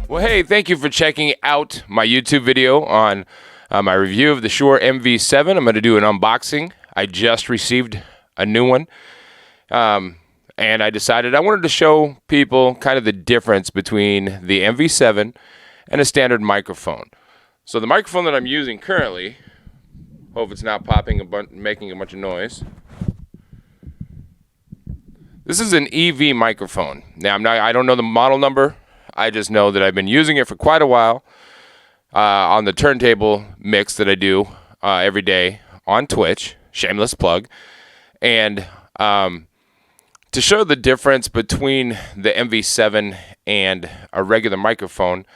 Well, hey, thank you for checking out my YouTube video on my review of the Shure MV7. I'm going to do an unboxing. I just received a new one, and I decided I wanted to show people kind of the difference between the MV7 and a standard microphone. So the microphone that I'm using currently, hope it's not making a bunch of noise. This is an EV microphone. Now, I don't know the model number. I just know that I've been using it for quite a while on the turntable mix that I do every day on Twitch. Shameless plug. And to show the difference between the MV7 and a regular microphone,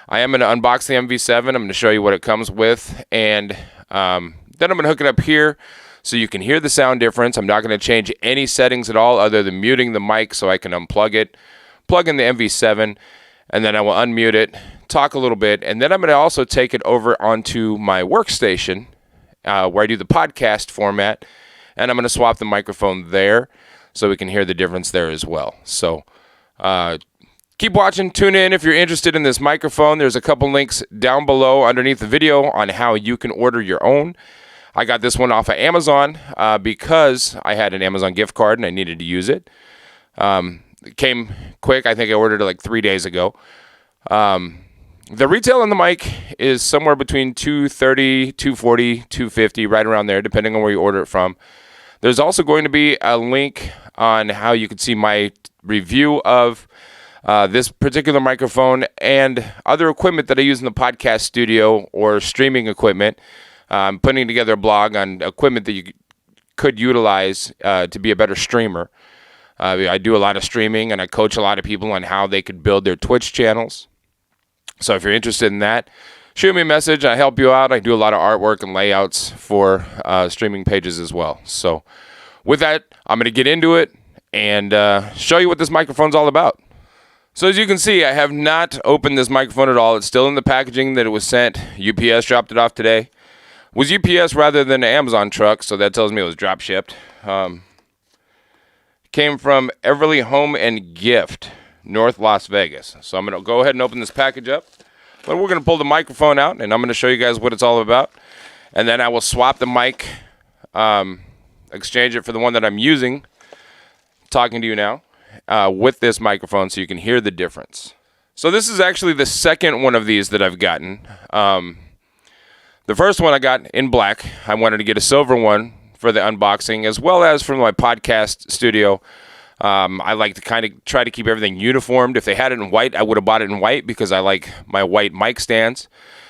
I am going to unbox the MV7. I'm going to show you what it comes with. And then I'm going to hook it up here so you can hear the sound difference. I'm not going to change any settings at all other than muting the mic so I can unplug it, plug in the MV7, and then I will unmute it, talk a little bit, and then I'm going to also take it over onto my workstation where I do the podcast format, and I'm going to swap the microphone there so we can hear the difference there as well. So keep watching, tune in if you're interested in this microphone. There's a couple links down below underneath the video on how you can order your own. I got this one off of Amazon because I had an Amazon gift card and I needed to use it. It came quick. I think I ordered it like 3 days ago. The retail on the mic is somewhere between $230, $240, $250, right around there, depending on where you order it from. There's also going to be a link on how you can see my review of this particular microphone and other equipment that I use in the podcast studio or streaming equipment. I'm putting together a blog on equipment that you could utilize to be a better streamer. I do a lot of streaming, and I coach a lot of people on how they could build their Twitch channels. So if you're interested in that, shoot me a message. I help you out. I do a lot of artwork and layouts for streaming pages as well. So with that, I'm going to get into it and show you what this microphone's all about. So as you can see, I have not opened this microphone at all. It's still in the packaging that it was sent. UPS dropped it off today. It was UPS rather than an Amazon truck, so that tells me it was drop shipped. Came from Everly Home and Gift, North Las Vegas. So I'm going to go ahead and open this package up. But we're going to pull the microphone out, and I'm going to show you guys what it's all about. And then I will swap the mic, exchange it for the one that I'm using, talking to you now, with this microphone so you can hear the difference. So this is actually the second one of these that I've gotten. The first one I got in black. I wanted to get a silver one for the unboxing, as well as for my podcast studio. I like to kind of try to keep everything uniformed. If they had it in white, I would have bought it in white because I like my white mic stands.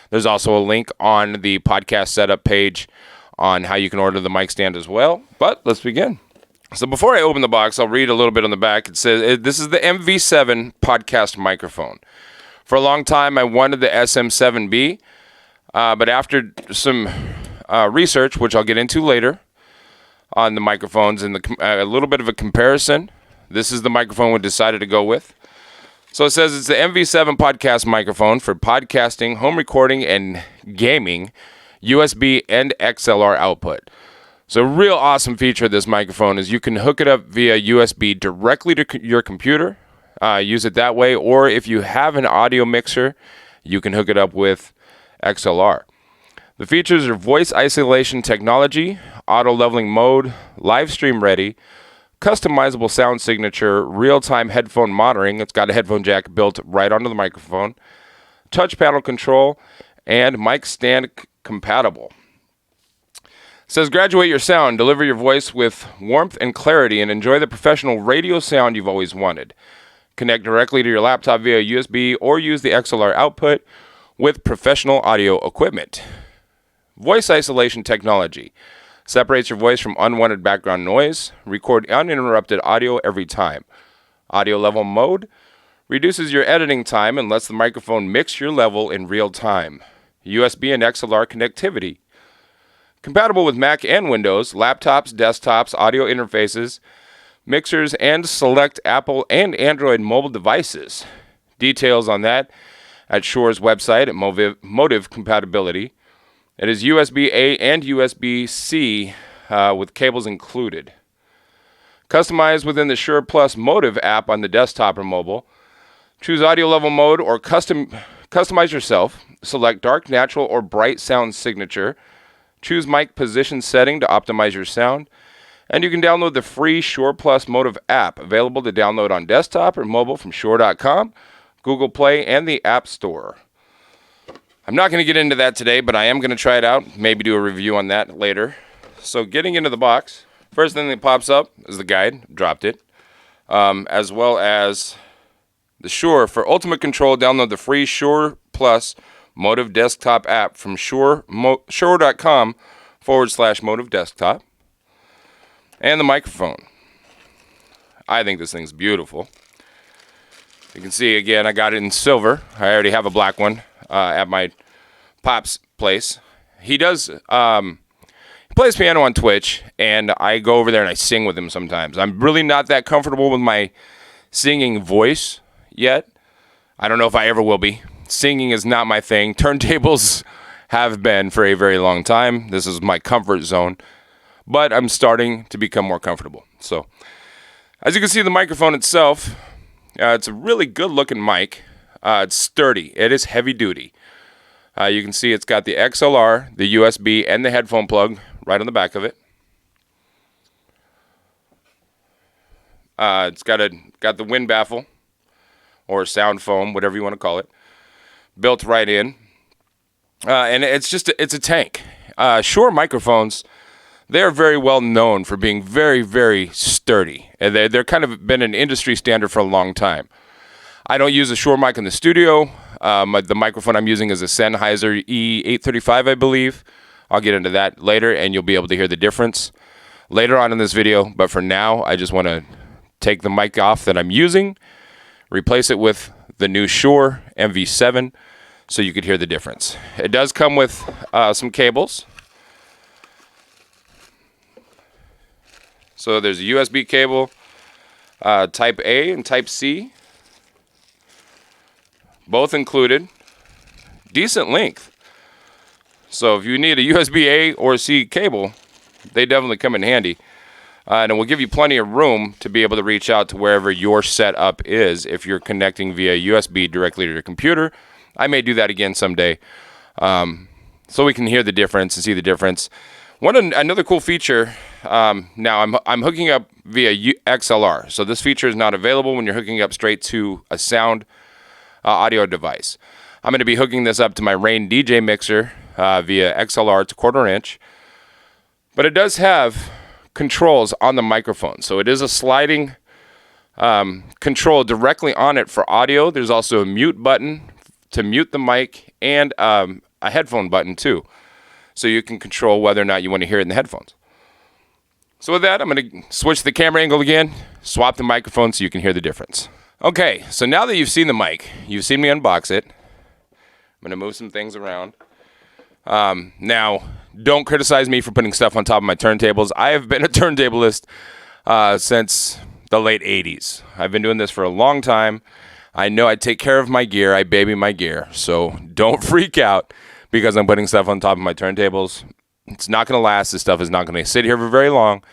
There's also a link on the podcast setup page on how you can order the mic stand as well. But let's begin. So before I open the box, I'll read a little bit on the back. It says, this is the MV7 podcast microphone. For a long time, I wanted the SM7B, but after some research, which I'll get into later, on the microphones and a little bit of a comparison, this is the microphone we decided to go with. So it says it's the MV7 podcast microphone for podcasting, home recording, and gaming, USB and XLR output. So a real awesome feature of this microphone is you can hook it up via USB directly to your computer, use it that way, or if you have an audio mixer, you can hook it up with XLR. The features are voice isolation technology, auto leveling mode, live stream ready, customizable sound signature, real-time headphone monitoring. It's got a headphone jack built right onto the microphone, touch panel control, and mic stand compatible. It says graduate your sound, deliver your voice with warmth and clarity, and enjoy the professional radio sound you've always wanted. Connect directly to your laptop via USB or use the XLR output with professional audio equipment. Voice isolation technology separates your voice from unwanted background noise. Record uninterrupted audio every time. Audio level mode reduces your editing time and lets the microphone mix your level in real time. USB and XLR connectivity. Compatible with Mac and Windows, laptops, desktops, audio interfaces, mixers, and select Apple and Android mobile devices. Details on that at Shure's website at Motive compatibility. It is USB-A and USB-C with cables included. Customized within the Shure Plus Motive app on the desktop or mobile. Choose audio level mode or customize yourself. Select dark, natural, or bright sound signature. Choose mic position setting to optimize your sound. And you can download the free Shure Plus Motive app, available to download on desktop or mobile from Shure.com, Google Play, and the App Store. I'm not going to get into that today, but I am going to try it out, maybe do a review on that later. So getting into the box, first thing that pops up is the guide, dropped it, as well as the Shure. For ultimate control, download the free Shure Plus Motive Desktop app from Shure.com/Motive Desktop. And the microphone. I think this thing's beautiful. You can see, again, I got it in silver. I already have a black one at my pop's place. He does, he plays piano on Twitch, and I go over there and I sing with him sometimes. I'm really not that comfortable with my singing voice yet. I don't know if I ever will be. Singing is not my thing. Turntables have been for a very long time. This is my comfort zone. But I'm starting to become more comfortable. So, as you can see, the microphone itself, it's a really good-looking mic. It's sturdy. It is heavy-duty. You can see it's got the XLR, the USB, and the headphone plug right on the back of it. It's got the wind baffle, or sound foam, whatever you want to call it, built right in. And it's a tank. Shure microphones, they're very well known for being very, very sturdy. And they're kind of been an industry standard for a long time. I don't use a Shure mic in the studio. The microphone I'm using is a Sennheiser E835, I believe. I'll get into that later, and you'll be able to hear the difference later on in this video. But for now, I just want to take the mic off that I'm using, replace it with the new Shure MV7, so you could hear the difference. It does come with some cables. So there's a USB cable, Type A and Type C, both included. Decent length. So if you need a USB A or C cable, they definitely come in handy. And it will give you plenty of room to be able to reach out to wherever your setup is if you're connecting via USB directly to your computer. I may do that again someday, so we can hear the difference and see the difference. Another cool feature, now I'm hooking up via XLR, so this feature is not available when you're hooking up straight to a sound audio device. I'm going to be hooking this up to my Rane DJ mixer via XLR. It's a 1/4 inch, but it does have controls on the microphone, so it is a sliding control directly on it for audio. There's also a mute button to mute the mic, and a headphone button too, so you can control whether or not you want to hear it in the headphones. So with that, I'm going to switch the camera angle again, swap the microphone so you can hear the difference. Okay, so now that you've seen the mic, you've seen me unbox it, I'm going to move some things around. Now, don't criticize me for putting stuff on top of my turntables. I have been a turntablist since the late 80s. I've been doing this for a long time. I know I take care of my gear. I baby my gear. So don't freak out because I'm putting stuff on top of my turntables. It's not going to last. This stuff is not going to sit here for very long.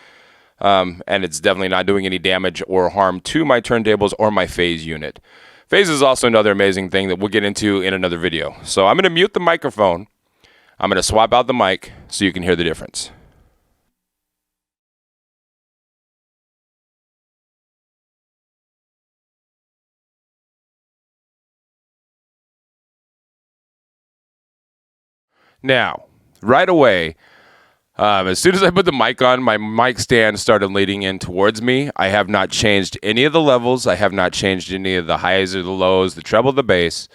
And it's definitely not doing any damage or harm to my turntables or my phase unit. Phase is also another amazing thing that we'll get into in another video. So I'm going to mute the microphone. I'm going to swap out the mic so you can hear the difference. Now, right away, as soon as I put the mic on, my mic stand started leading in towards me. I have not changed any of the levels. I have not changed any of the highs or the lows, the treble, the bass.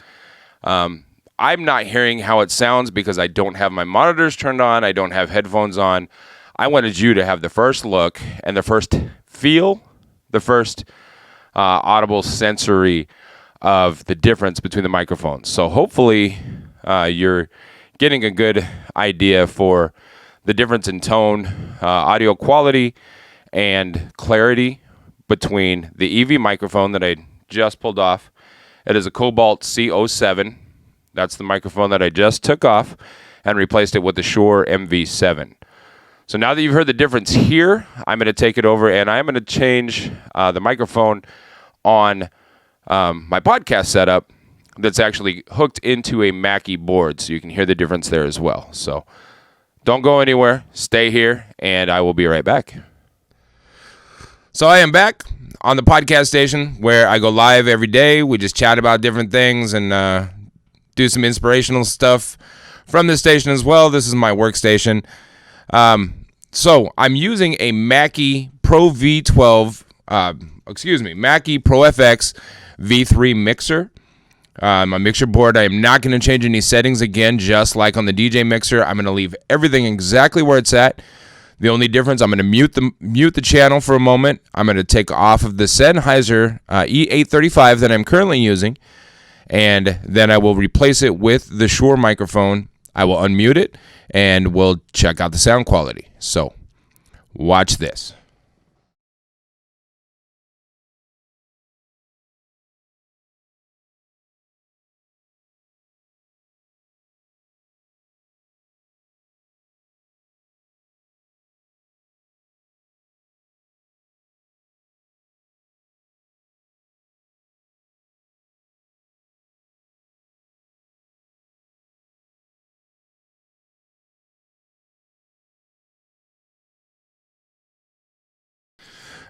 I'm not hearing how it sounds because I don't have my monitors turned on. I don't have headphones on. I wanted you to have the first look and the first feel, the first audible sensory of the difference between the microphones. So hopefully you're getting a good idea for the difference in tone, audio quality, and clarity between the EV microphone that I just pulled off. It is a Cobalt C07. That's the microphone that I just took off and replaced it with the Shure MV7. So now that you've heard the difference here, I'm going to take it over and I'm going to change the microphone on my podcast setup that's actually hooked into a Mackie board, so you can hear the difference there as well. So don't go anywhere. Stay here, and I will be right back. So I am back on the podcast station where I go live every day. We just chat about different things and do some inspirational stuff from this station as well. This is my workstation. So I'm using a Mackie Pro V12, Mackie Pro FX V3 mixer. My mixer board, I am not going to change any settings again, just like on the DJ mixer. I'm going to leave everything exactly where it's at. The only difference, I'm going to mute the channel for a moment. I'm going to take off of the Sennheiser E835 that I'm currently using, and then I will replace it with the Shure microphone. I will unmute it, and we'll check out the sound quality. So, watch this.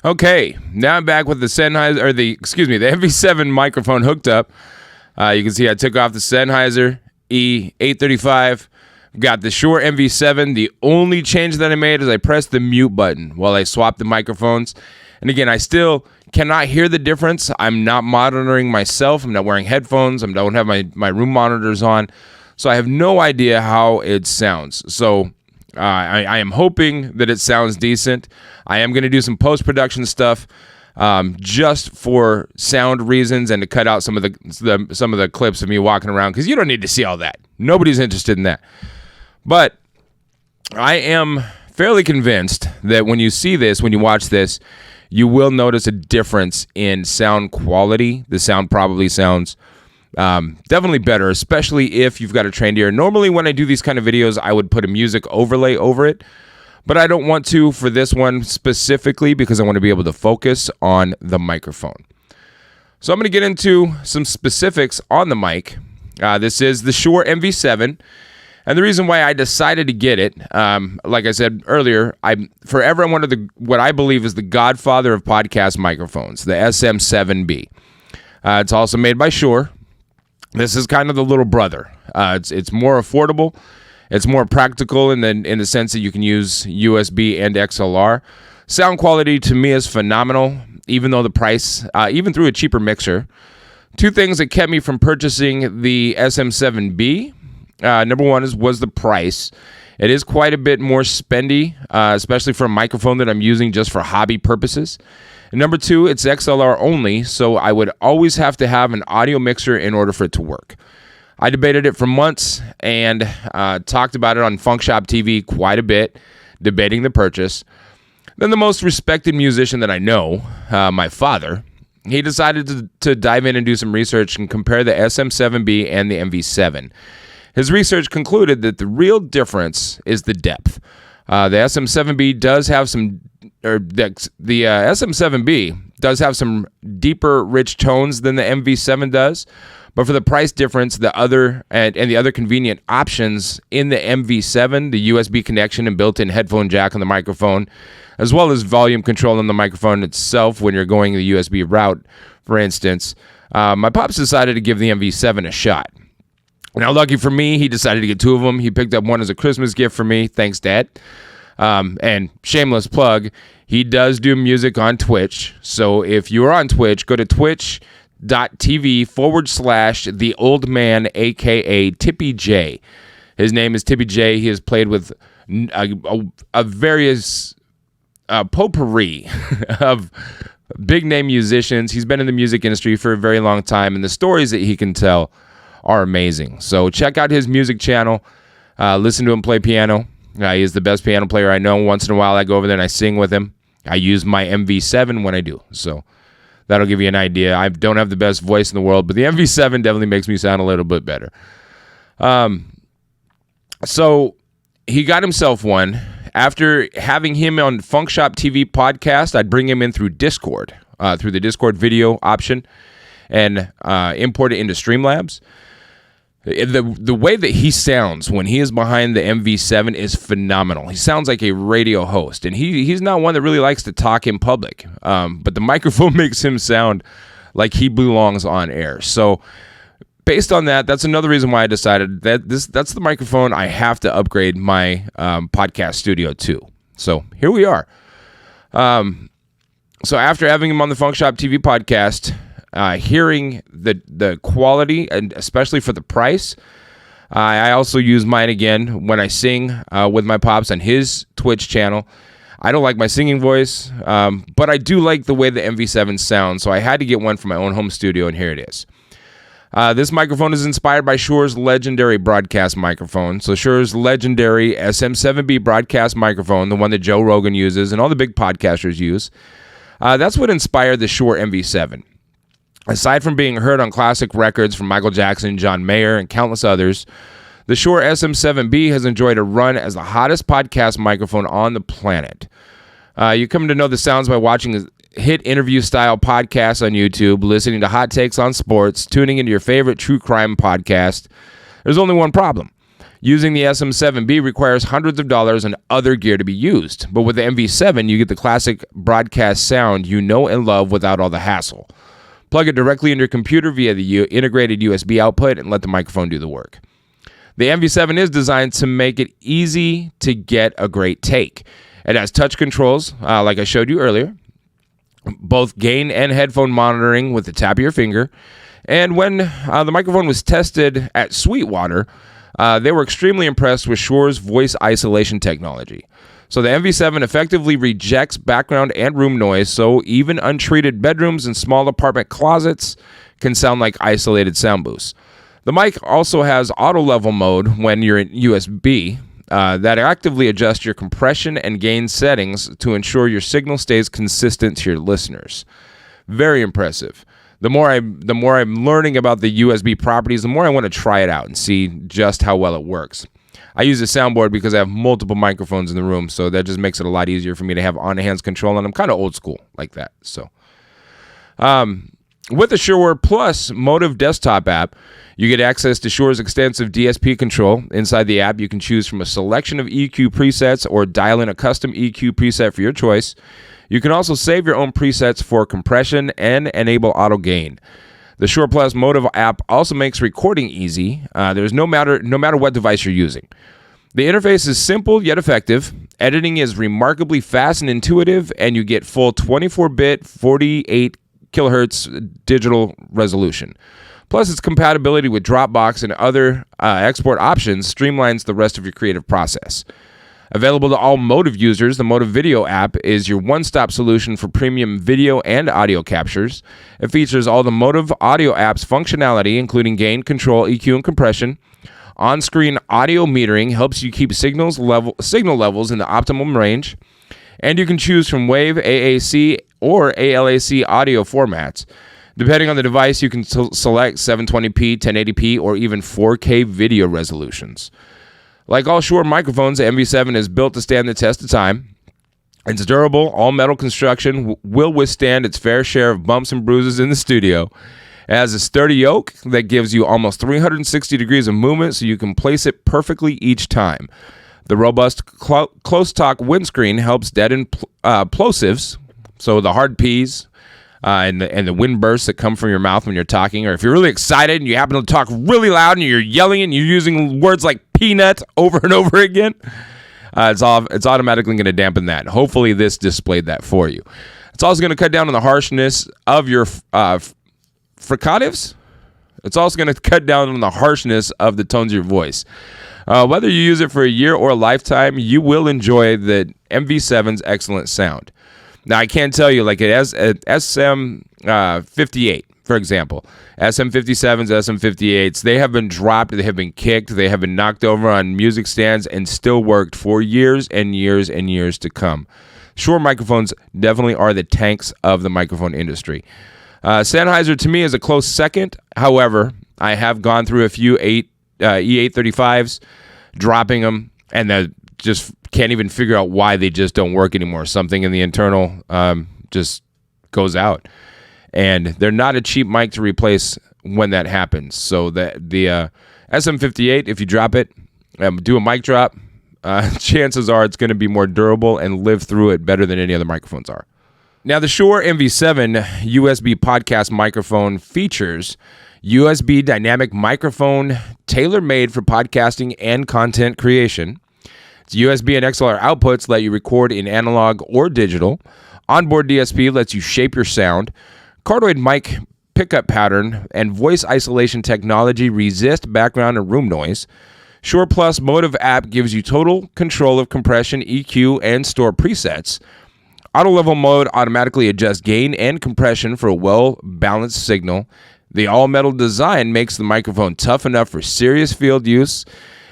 Okay, now I'm back with the Sennheiser, or the MV7 microphone hooked up. You can see I took off the Sennheiser E835, got the Shure MV7. The only change that I made is I pressed the mute button while I swapped the microphones. And again, I still cannot hear the difference. I'm not monitoring myself. I'm not wearing headphones. I don't have my room monitors on. So I have no idea how it sounds. So I am hoping that it sounds decent. I am going to do some post-production stuff just for sound reasons and to cut out some of the clips of me walking around, because you don't need to see all that. Nobody's interested in that. But I am fairly convinced that when you see this, when you watch this, you will notice a difference in sound quality. The sound probably sounds definitely better, especially if you've got a trained ear. Normally when I do these kind of videos, I would put a music overlay over it, but I don't want to for this one specifically because I want to be able to focus on the microphone. So I'm going to get into some specifics on the mic. This is the Shure MV7, and the reason why I decided to get it, like I said earlier, I'm forever one of what I believe is the godfather of podcast microphones, the SM7B. It's also made by Shure. This is kind of the little brother. It's more affordable. It's more practical in the sense that you can use USB and XLR. Sound quality to me is phenomenal, even though the price, even through a cheaper mixer. Two things that kept me from purchasing the SM7B. Number one was the price. It is quite a bit more spendy, especially for a microphone that I'm using just for hobby purposes. And number two, it's XLR only, so I would always have to have an audio mixer in order for it to work. I debated it for months and talked about it on FunkShop TV quite a bit, debating the purchase. Then the most respected musician that I know, my father, he decided to dive in and do some research and compare the SM7B and the MV7. His research concluded that the real difference is the depth. The SM7B does have some, the SM7B does have some deeper, rich tones than the MV7 does, but for the price difference, the other and the other convenient options in the MV7, the USB connection and built-in headphone jack on the microphone, as well as volume control on the microphone itself when you're going the USB route, for instance, my pops decided to give the MV7 a shot. Now, lucky for me, he decided to get two of them. He picked up one as a Christmas gift for me. Thanks, Dad. And shameless plug, he does do music on Twitch. So if you're on Twitch, go to twitch.tv/the old man, a.k.a. Tippy J. His name is Tippy J. He has played with a various potpourri of big-name musicians. He's been in the music industry for a very long time, and the stories that he can tell are amazing. So check out his music channel. Listen to him play piano. He is the best piano player I know. Once in a while, I go over there and I sing with him. I use my MV7 when I do. So that'll give you an idea. I don't have the best voice in the world, but the MV7 definitely makes me sound a little bit better. So he got himself one. After having him on FunkShop TV podcast, I'd bring him in through Discord, through the Discord video option, and import it into Streamlabs. The way that he sounds when he is behind the MV7 is phenomenal. He sounds like a radio host, and he's not one that really likes to talk in public, but the microphone makes him sound like he belongs on air. So based on that, that's another reason why I decided that that's the microphone I have to upgrade my podcast studio to. So here we are. So after having him on the FunkShop TV podcast, hearing the quality, and especially for the price, I also use mine again when I sing with my pops on his Twitch channel. I don't like my singing voice, but I do like the way the MV7 sounds, so I had to get one for my own home studio, and here it is. This microphone is inspired by Shure's legendary broadcast microphone. So Shure's legendary SM7B broadcast microphone, the one that Joe Rogan uses and all the big podcasters use, that's what inspired the Shure MV7. Aside from being heard on classic records from Michael Jackson, John Mayer, and countless others, the Shure SM7B has enjoyed a run as the hottest podcast microphone on the planet. You come to know the sounds by watching hit interview-style podcasts on YouTube, listening to hot takes on sports, tuning into your favorite true crime podcast. There's only one problem. Using the SM7B requires hundreds of dollars and other gear to be used. But with the MV7, you get the classic broadcast sound you know and love without all the hassle. Plug it directly into your computer via the integrated USB output and let the microphone do the work. The MV7 is designed to make it easy to get a great take. It has touch controls, like I showed you earlier, both gain and headphone monitoring with the tap of your finger. And when the microphone was tested at Sweetwater, they were extremely impressed with Shure's voice isolation technology. So the MV7 effectively rejects background and room noise, so even untreated bedrooms and small apartment closets can sound like isolated sound booths. The mic also has auto level mode when you're in USB that actively adjusts your compression and gain settings to ensure your signal stays consistent to your listeners. Very impressive. The more I'm learning about the USB properties, the more I want to try it out and see just how well it works. I use a soundboard because I have multiple microphones in the room, so that just makes it a lot easier for me to have on-hands control, and I'm kind of old school like that. So, with the Shure Plus Motive desktop app, you get access to Shure's extensive DSP control. Inside the app, you can choose from a selection of EQ presets or dial in a custom EQ preset for your choice. You can also save your own presets for compression and enable auto gain. The Shure Plus Motive app also makes recording easy. There's no matter what device you're using. The interface is simple yet effective. Editing is remarkably fast and intuitive, and you get full 24-bit, 48 kilohertz digital resolution. Plus, its compatibility with Dropbox and other export options streamlines the rest of your creative process. Available to all Motive users, the Motive Video app is your one-stop solution for premium video and audio captures. It features all the Motive audio app's functionality, including gain, control, EQ, and compression. On-screen audio metering helps you keep signal levels in the optimum range. And you can choose from Wave, AAC, or ALAC audio formats. Depending on the device, you can select 720p, 1080p, or even 4K video resolutions. Like all Shure microphones, the MV7 is built to stand the test of time. It's durable, all-metal construction, will withstand its fair share of bumps and bruises in the studio. It has a sturdy yoke that gives you almost 360 degrees of movement, so you can place it perfectly each time. The robust close-talk windscreen helps deaden plosives, so the hard Ps, and the wind bursts that come from your mouth when you're talking, or if you're really excited and you happen to talk really loud and you're yelling and you're using words like peanut over and over again, it's automatically going to dampen that. Hopefully this displayed that for you. It's also going to cut down on the harshness of your fricatives. It's also going to cut down on the harshness of the tones of your voice. Whether you use it for a year or a lifetime, you will enjoy the MV7's excellent sound. Now, I can't tell you, like it has SM58, for example. SM57s, SM58s, they have been dropped, they have been kicked, they have been knocked over on music stands and still worked for years and years and years to come. Shure microphones definitely are the tanks of the microphone industry. Sennheiser, to me, is a close second. However, I have gone through a few 8 E835s, dropping them, and they just can't even figure out why they just don't work anymore. Something in the internal just goes out. And they're not a cheap mic to replace when that happens. So the SM58, if you drop it, do a mic drop, chances are it's going to be more durable and live through it better than any other microphones are. Now, the Shure MV7 USB podcast microphone features USB dynamic microphone tailor-made for podcasting and content creation. Its USB and XLR outputs let you record in analog or digital. Onboard DSP lets you shape your sound. Cardioid mic pickup pattern and voice isolation technology resist background and room noise. Shure Plus Motive app gives you total control of compression, EQ, and store presets. Auto level mode automatically adjusts gain and compression for a well-balanced signal. The all-metal design makes the microphone tough enough for serious field use.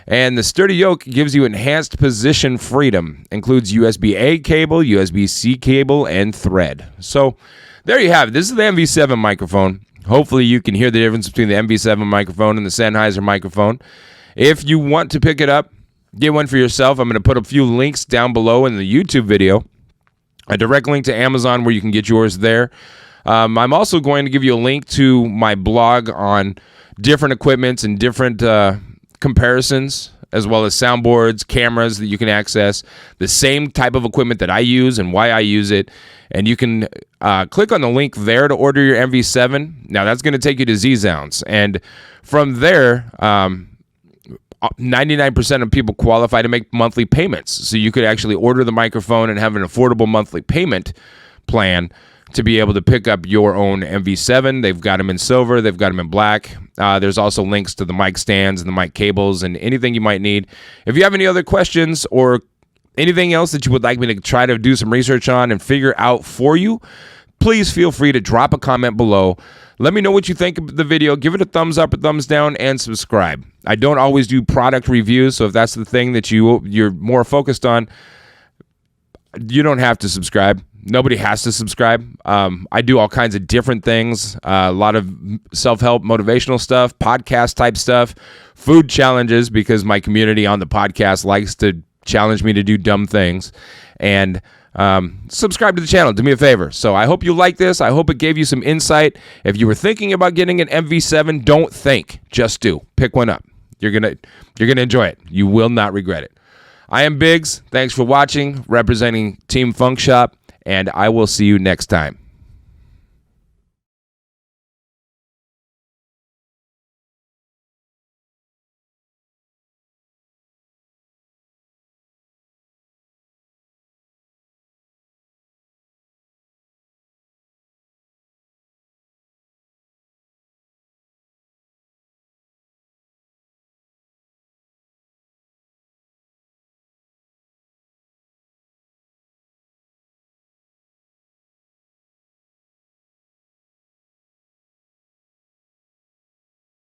And the sturdy yoke gives you enhanced position freedom. Includes USB-A cable, USB-C cable, and thread. So there you have it. This is the MV7 microphone. Hopefully you can hear the difference between the MV7 microphone and the Sennheiser microphone. If you want to pick it up, get one for yourself. I'm going to put a few links down below in the YouTube video. A direct link to Amazon where you can get yours there. I'm also going to give you a link to my blog on different equipments and different comparisons, as well as soundboards, cameras that you can access, the same type of equipment that I use and why I use it. And you can click on the link there to order your MV7. Now, that's going to take you to Z-Sounds. And from there, 99% of people qualify to make monthly payments. So you could actually order the microphone and have an affordable monthly payment plan to be able to pick up your own MV7. They've got them in silver. They've got them in black. There's also links to the mic stands and the mic cables and anything you might need. If you have any other questions or anything else that you would like me to try to do some research on and figure out for you, please feel free to drop a comment below. Let me know what you think of the video. Give it a thumbs up or thumbs down and subscribe. I don't always do product reviews, so if that's the thing that you're more focused on, you don't have to subscribe. Nobody has to subscribe. I do all kinds of different things, a lot of self-help, motivational stuff, podcast type stuff, food challenges, because my community on the podcast likes to challenge me to do dumb things. And subscribe to the channel. Do me a favor. So I hope you like this. I hope it gave you some insight. If you were thinking about getting an MV7, don't think. Just do. Pick one up. You're gonna enjoy it. You will not regret it. I am Biggz. Thanks for watching, representing Team FunkShop, and I will see you next time.